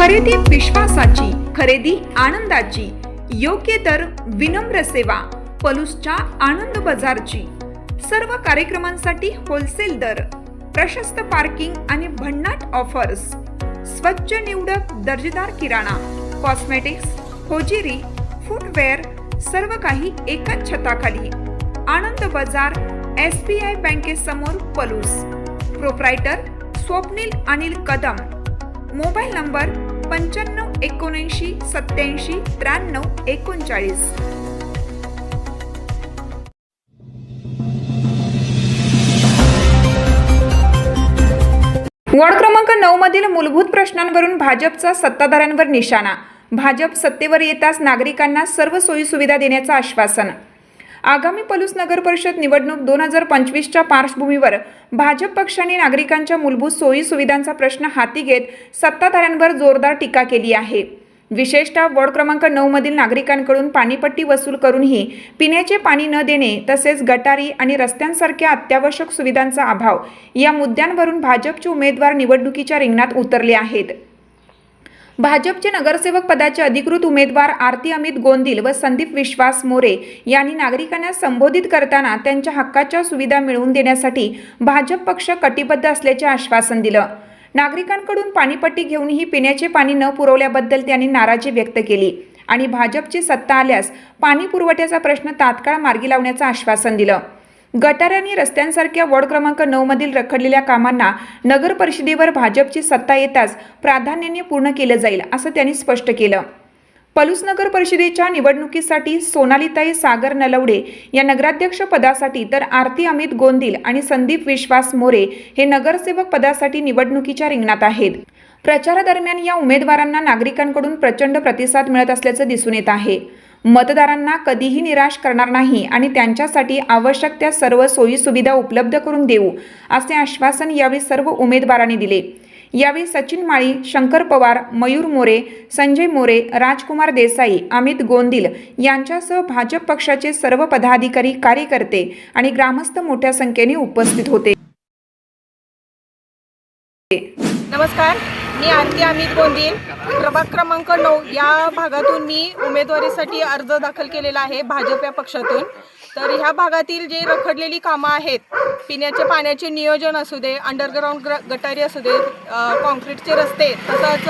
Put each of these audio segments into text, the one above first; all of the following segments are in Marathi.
खरेदी विश्वासाची, खरेदी आनंदाची, योग्य दर, विनम्र सेवा, पलूसच्या आनंद बाजारची। सर्व कार्यक्रमांसाठी होलसेल दर, प्रशस्त पार्किंग आणि भन्नाट ऑफर्स, स्वच्छ निवडक दर्जेदार किराणा, कॉस्मेटिक्स, होजिरी, फुटवेअर, सर्व काही एकाच छताखाली। आनंद बाजार, SBI बँकेसमोर, Palus. Proprietor Swapnil Anil Kadam. Mobile number 95 79 87 93 39। Ward क्रमांक 9 मधील मूलभूत प्रश्नांवरून भाजपचा सत्ताधाऱ्यांवर निशाणा। भाजप सत्तेवर येताच नागरिकांना सर्व सोयी सुविधा देण्याचं आश्वासन। आगामी पलूस नगर परिषद निवडणूक 2025च्या पार्श्वभूमीवर भाजप पक्षाने नागरिकांच्या मूलभूत सोयी सुविधांचा प्रश्न हाती घेत सत्ताधाऱ्यांवर जोरदार टीका केली आहे। विशेषतः वॉर्ड क्रमांक 9 मधील नागरिकांकडून पाणीपट्टी वसूल करूनही पिण्याचे पाणी न देणे, तसेच गटारी आणि रस्त्यांसारख्या अत्यावश्यक सुविधांचा अभाव या मुद्द्यांवरून भाजपचे उमेदवार निवडणुकीच्या रिंगणात उतरले आहेत। भाजपचे नगरसेवक पदाचे अधिकृत उमेदवार आरती अमित गोंदिल व संदीप विश्वास मोरे यांनी नागरिकांना संबोधित करताना त्यांच्या हक्काच्या सुविधा मिळवून देण्यासाठी भाजप पक्ष कटिबद्ध असल्याचे आश्वासन दिलं। नागरिकांकडून पाणीपट्टी घेऊनही पिण्याचे पाणी न पुरवल्याबद्दल त्यांनी नाराजी व्यक्त केली आणि भाजपची सत्ता आल्यास पाणी पुरवठ्याचा प्रश्न तात्काळ मार्गी लावण्याचं आश्वासन दिलं। गटार आणि रस्त्यांसारख्या वॉर्ड क्रमांक 9 मधील रखडलेल्या कामांना नगर परिषदेवर भाजपची सत्ता येताच प्राधान्याने पूर्ण केलं जाईल असं त्यांनी स्पष्ट केलं। पलूस नगर परिषदेच्या निवडणुकीसाठी सोनालीताई सागर नलवडे या नगराध्यक्ष पदासाठी तर आरती अमित गोंदिल आणि संदीप विश्वास मोरे हे नगरसेवक पदासाठी निवडणुकीच्या रिंगणात आहेत। प्रचारादरम्यान या उमेदवारांना नागरिकांकडून प्रचंड प्रतिसाद मिळत असल्याचं दिसून येत आहे। मतदारांना कधीही निराश करणार नाही आणि त्यांच्यासाठी आवश्यक त्या सर्व सोयी सुविधा उपलब्ध करून देऊ असे आश्वासन यावेळी सर्व उमेदवारांनी दिले। यावेळी सचिन माळी, शंकर पवार, मयूर मोरे, संजय मोरे, राजकुमार देसाई, अमित गोंदिल यांच्यासह भाजप पक्षाचे सर्व पदाधिकारी, कार्यकर्ते आणि ग्रामस्थ मोठ्या संख्येने उपस्थित होते। नमस्कार, मी आरती अमित गोंदिल, प्रभाग क्रमांक 9 या भागातून मी उमेदवारीसाठी अर्ज दाखल केलेला आहे भाजप या पक्षातून। तर ह्या भागातील जे रखडलेली कामं आहेत, पिण्याचे पाण्याचे नियोजन असू दे, अंडरग्राऊंड गटारी असू दे, कॉन्क्रीटचे रस्ते, तसंच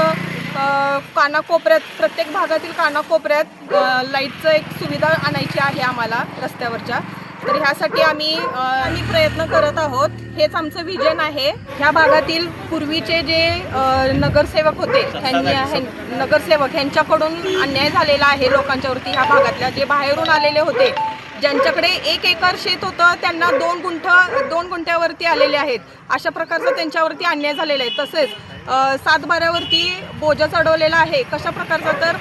कानाकोपऱ्यात, प्रत्येक भागातील कानाकोपऱ्यात लाईटचं एक सुविधा आणायची आहे आम्हाला रस्त्यावरच्या। तर ह्यासाठी आम्ही प्रयत्न करत आहोत। हेच आमचं विजन आहे। ह्या भागातील पूर्वीचे जे नगरसेवक होते, नगरसेवक ह्यांच्याकडून अन्याय झालेला आहे लोकांच्यावरती। ह्या भागातल्या जे बाहेरून आलेले होते, ज्यांच्याकडे 1 एकर शेत होतं, त्यांना 2 गुंठ्यावरती आलेले आहेत। अशा प्रकारचा त्यांच्यावरती अन्याय झालेला आहे। तसेच 7/12वरती बोजा चढवलेला आहे। कशा प्रकारचा, तर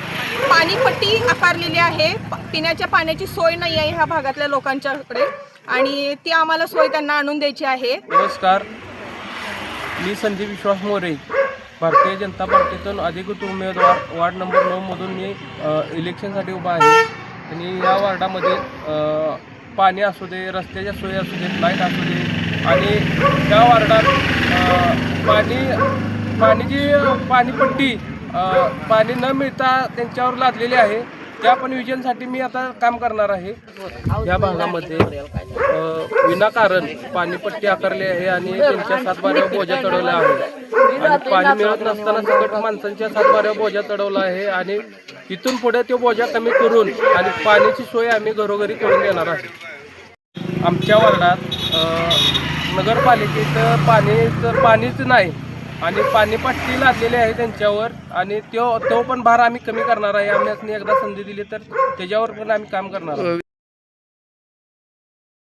पाणीपट्टी आकारलेली आहे, पिण्याच्या पाण्याची सोय नाही आहे ह्या भागातल्या लोकांच्याकडे आणि ती आम्हाला सोय त्यांना आणून द्यायची आहे। नमस्कार, मी संदीप विश्वास मोरे, भारतीय जनता पार्टीतून अधिकृत उमेदवार वार्ड नंबर 9 मधून मी इलेक्शनसाठी उभा आहे। आणि या वार्डामध्ये पाणी असू दे, रस्त्याच्या सोयी असू दे, लाईट असू दे आणि या वार्डात पाणीपट्टी पाणी न मिळता त्यांच्यावर लादलेली आहे। त्या पण विजनसाठी मी आता काम करणार आहे। या भागामध्ये विनाकारण पाणीपट्टी आकारली आहे आणि त्यांच्या 7/12 बोजा चढवला आहे आणि पाणी मिळत नसताना सकट माणसांच्या 7/12 बोजा चढवला आहे आणि इथून पुढे तो बोजा कमी करून आणि पाण्याची सोय आम्ही घरोघरी करून देणार आहे। आमच्या वार्डात नगरपालिकेत पाणीच नाही आणि पाणीपट्टी लादलेली आहे त्यांच्यावर आणि तो पण भार आम्ही कमी करणार आहे। आम्ही एकदा संधी दिली तर त्याच्यावर पण आम्ही काम करणार आहोत।